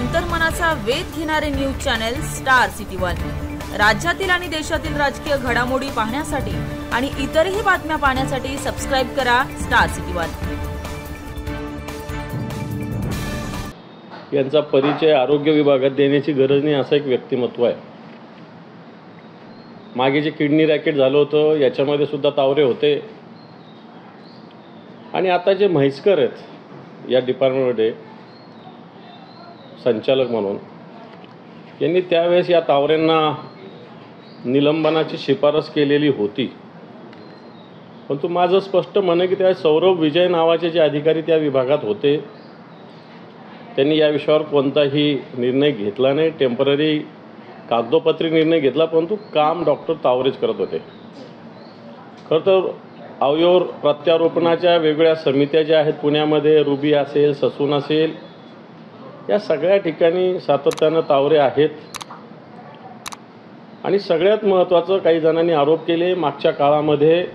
अंतर्मनाचा वेध घेणारे news channel star city one. राज्यातील आणि देशातील राजकीय घडामोडी पाहण्यासाठी आणि इतरही बातम्या पाहण्यासाठी सबस्क्राइब करा स्टार सिटी वन। यांचा परिचय आरोग्य विभागात देण्याची गरज नाही असं एक व्यक्तिमत्व आहे। मागे जे किडनी रॅकेट झालं होतं याच्यामध्ये सुद्धा तावरे होते आणि आता जे म्हैसकर आहेत या डिपार्टमेंटमध्ये संचालक म्हणून यांनी त्यावेळेस या तावऱ्यांना निलंबनाची शिफारस केलेली होती। परंतु माझं स्पष्ट म्हणणं की त्या सौरभ विजय नावाचे जे अधिकारी त्या विभागात होते त्यांनी या विषयावर कोणताही निर्णय घेतला नाही। टेम्पररी कागदोपत्री निर्णय घेतला, परंतु काम डॉक्टर तावरेच करत होते। खरं तर अवयव प्रत्यारोपणाच्या वेगवेगळ्या समित्या ज्या आहेत पुण्यामध्ये, रुबी असेल, ससून असेल, या सगळ्या ठिकाणी सातत्यानं तावरे आहेत। आणि सगळ्यात महत्त्वाचं काही जणांनी आरोप केले, मागच्या काळामध्ये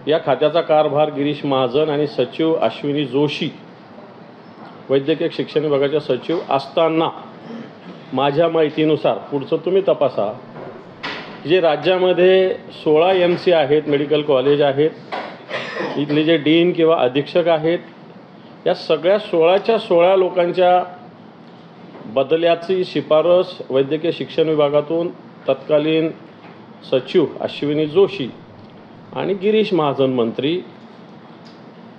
या खात्याचा कारभार गिरीश महाजन आणि सचिव अश्विनी जोशी वैद्यकीय शिक्षण विभागाच्या सचिव असताना माझ्या माहितीनुसार, पुढचं तुम्ही तपासा, जे राज्यामध्ये 16 MC आहेत, मेडिकल कॉलेज आहेत, इथले जे डीन किंवा अधीक्षक आहेत, या सगळ्या 16च्या 16 लोकांच्या बदल्याची शिफारस वैद्यकीय शिक्षण विभागातून तत्कालीन सचिव अश्विनी जोशी आणि गिरीश महाजन मंत्री,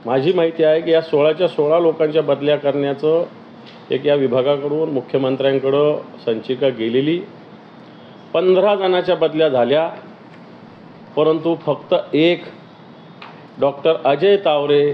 माझी माहिती आहे की या 16च्या 16 लोकांच्या बदल्या करण्याचं एक या विभागाकडून मुख्यमंत्र्यांकडं संचिका गेलेली। 15 जणांच्या बदल्या झाल्या, परंतु फक्त एक डॉक्टर अजय तावरे